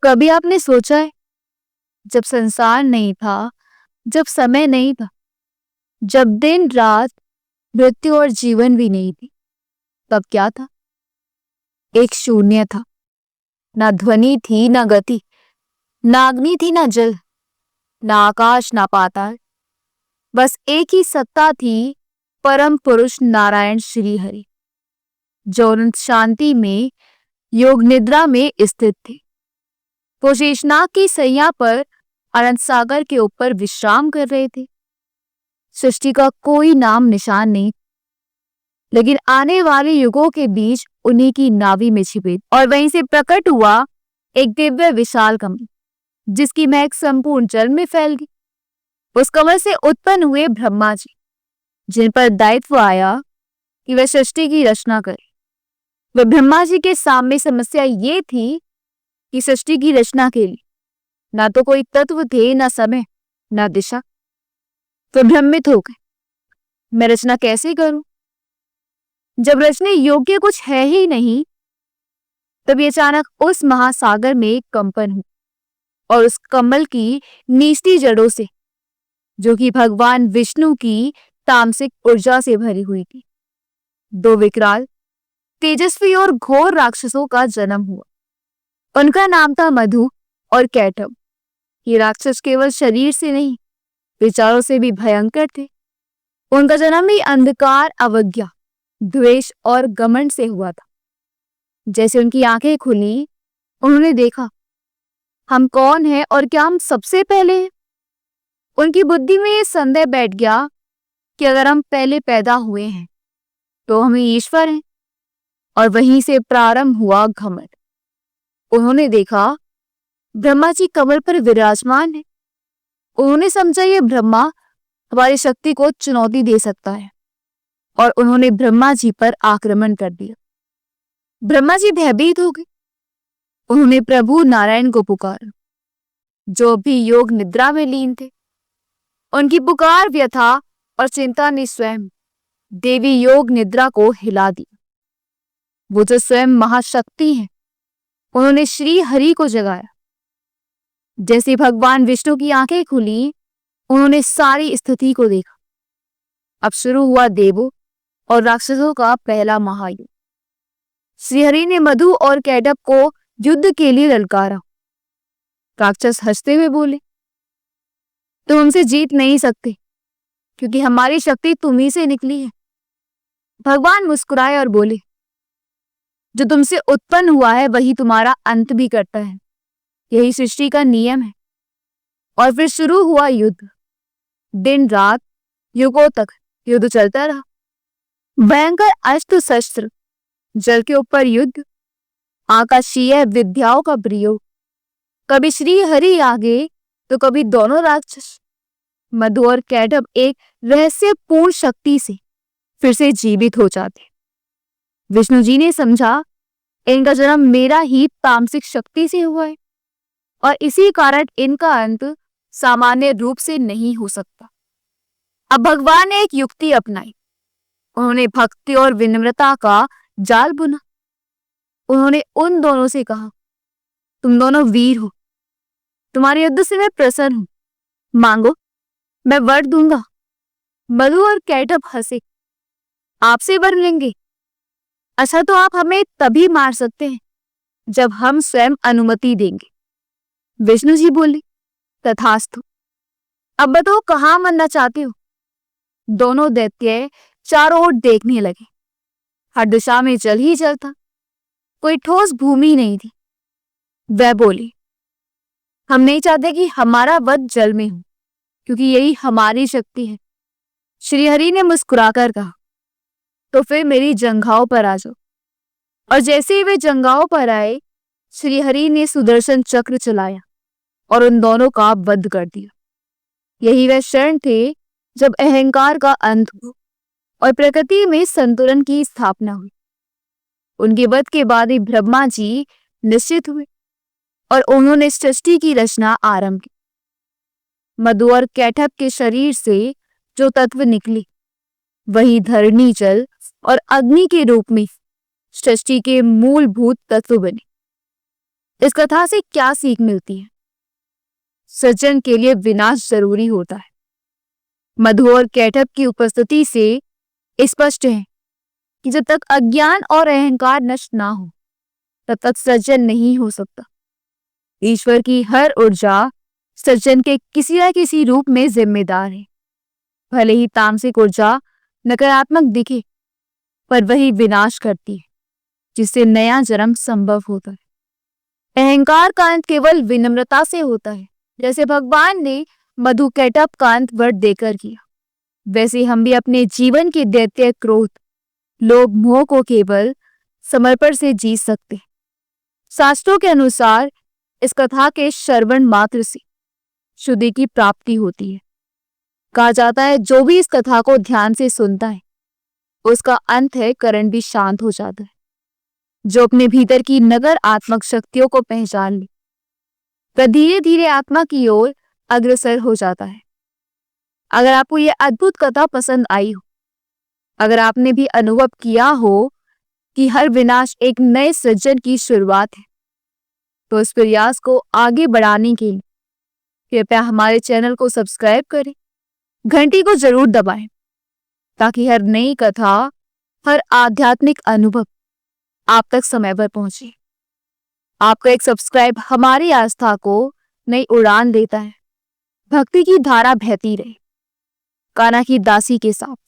कभी आपने सोचा है, जब संसार नहीं था, जब समय नहीं था, जब दिन रात, मृत्यु और जीवन भी नहीं थी, तब क्या था? एक शून्य था। ना ध्वनि थी, ना गति, ना अग्नि थी, ना जल, ना आकाश, ना पाताल। बस एक ही सत्ता थी, परम पुरुष नारायण श्री हरि, जो अनंत शांति में, योग निद्रा में स्थित थे। वो शेषनाग की सैया पर अनंत सागर के ऊपर विश्राम कर रहे थे। सृष्टि का कोई नाम निशान नहीं, लेकिन आने वाले युगों के बीच उन्हीं की नाभि में छिपे और वहीं से प्रकट हुआ एक दिव्य विशाल कमल, जिसकी महक संपूर्ण जल में फैल गई। उस कमल से उत्पन्न हुए ब्रह्मा जी, जिन पर दायित्व आया कि वह सृष्टि की रचना करें। वह ब्रह्मा जी के सामने समस्या ये थी कि सृष्टि की रचना के लिए ना तो कोई तत्व थे, ना समय, ना दिशा। तो भ्रमित हो गए, मैं रचना कैसे करूं? जब रचने योग्य कुछ है ही नहीं, तभी अचानक उस महासागर में एक कंपन हुआ और उस कमल की निचली जड़ों से, जो कि भगवान विष्णु की तामसिक ऊर्जा से भरी हुई थी, दो विकराल, तेजस्वी और घोर राक्षसों का जन्म हुआ। उनका नाम था मधु और कैटभ। ये राक्षस केवल शरीर से नहीं, विचारों से भी भयंकर थे। उनका जन्म ही अंधकार, अवज्ञा, द्वेष और घमंड से हुआ था। जैसे उनकी आंखें खुली, उन्होंने देखा हम कौन हैं और क्या हम सबसे पहले हैं। उनकी बुद्धि में ये संदेह बैठ गया कि अगर हम पहले पैदा हुए हैं तो हम ईश्वर हैं, और वहीं से प्रारंभ हुआ घमंड। उन्होंने देखा ब्रह्मा जी कमल पर विराजमान है। उन्होंने समझा ये ब्रह्मा हमारी शक्ति को चुनौती दे सकता है, और उन्होंने ब्रह्मा जी पर आक्रमण कर दिया। ब्रह्मा जी भयभीत हो गए। उन्होंने प्रभु नारायण को पुकारा, जो भी योग निद्रा में लीन थे। उनकी पुकार, व्यथा और चिंता ने स्वयं देवी योग निद्रा को हिला दिया। वो जो स्वयं महाशक्ति है, उन्होंने श्री हरि को जगाया। जैसे भगवान विष्णु की आंखें खुली, उन्होंने सारी स्थिति को देखा। अब शुरू हुआ देवों और राक्षसों का पहला महायुद्ध। श्रीहरि ने मधु और कैटभ को युद्ध के लिए ललकारा। राक्षस हंसते हुए बोले, तुम हमसे जीत नहीं सकते, क्योंकि हमारी शक्ति तुम्ही से निकली है। भगवान मुस्कुराए और बोले, जो तुमसे उत्पन्न हुआ है वही तुम्हारा अंत भी करता है। यही सृष्टि का नियम है। और फिर शुरू हुआ युद्ध। दिन रात, युगों तक युद्ध चलता रहा। भयंकर अस्त्र शस्त्र, जल के ऊपर युद्ध, आकाशीय विद्याओं का प्रयोग। कभी श्री हरि आगे तो कभी दोनों राक्षस। मधु और कैटभ एक रहस्यपूर्ण शक्ति से फिर से जीवित हो जाते। विष्णु जी ने समझा इनका जन्म मेरा ही तामसिक शक्ति से हुआ है, और इसी कारण इनका अंत सामान्य रूप से नहीं हो सकता। अब भगवान ने एक युक्ति अपनाई। उन्होंने भक्ति और विनम्रता का जाल बुना। उन्होंने उन दोनों से कहा, तुम दोनों वीर हो, तुम्हारे युद्ध से मैं प्रसन्न हूं, मांगो, मैं वर दूंगा। मधु और कैटभ हंसे, आपसे वर लेंगे? अच्छा, तो आप हमें तभी मार सकते हैं जब हम स्वयं अनुमति देंगे। विष्णु जी बोले, तथास्तु। अब बताओ कहां मरना चाहते हो? दोनों दैत्य चारों ओर देखने लगे। हर दिशा में जल ही जल था, कोई ठोस भूमि नहीं थी। वह बोली, हम नहीं चाहते कि हमारा वध जल में हो, क्योंकि यही हमारी शक्ति है। श्रीहरि ने मुस्कुराकर कहा, तो फिर मेरी जंघाओं पर आ जाओ। और जैसे ही वे जंघाओं पर आए, श्रीहरि ने सुदर्शन चक्र चलाया और उन दोनों का वध कर दिया। यही वह क्षण थे जब अहंकार का अंत हुआ और प्रकृति में संतुलन की स्थापना हुई। उनके वध के बाद ही ब्रह्मा जी निश्चित हुए और उन्होंने सृष्टि की रचना आरंभ की। मधु और कैटभ के शरीर से जो तत्व निकले, वही धरणी, जल और अग्नि के रूप में सृष्टि के मूलभूत तत्व बने। इस कथा से क्या सीख मिलती है? सृजन के लिए विनाश जरूरी होता है। मधु और कैटभ की उपस्थिति से स्पष्ट है कि जब तक अज्ञान और अहंकार नष्ट ना हो तब तक सृजन नहीं हो सकता। ईश्वर की हर ऊर्जा सृजन के किसी न किसी रूप में जिम्मेदार है। भले ही तामसिक ऊर्जा नकारात्मक दिखे, पर वही विनाश करती है, जिससे नया जन्म संभव होता है। अहंकार का अंत केवल विनम्रता से होता है। जैसे भगवान ने मधु कैटभ का अंत वर देकर किया, वैसे हम भी अपने जीवन के दैत्य क्रोध, लोभ, मोह को केवल समर्पण से जीत सकते हैं। शास्त्रों के अनुसार इस कथा के श्रवण मात्र से शुद्धि की प्राप्ति होती है। कहा जाता है जो भी इस कथा को ध्यान से सुनता है उसका अंत है करण भी शांत हो जाता है। जो अपने भीतर की नकारात्मक शक्तियों को पहचान ले वह धीरे धीरे आत्मा की ओर अग्रसर हो जाता है। अगर आपको यह अद्भुत कथा पसंद आई हो, अगर आपने भी अनुभव किया हो कि हर विनाश एक नए सृजन की शुरुआत है, तो इस प्रयास को आगे बढ़ाने के लिए कृपया हमारे चैनल को सब्सक्राइब करें, घंटी को जरूर दबाएं, ताकि हर नई कथा, हर आध्यात्मिक अनुभव आप तक समय पर पहुंचे। आपका एक सब्सक्राइब हमारी आस्था को नई उड़ान देता है। भक्ति की धारा बहती रहे। कान्हा की दासी के साथ।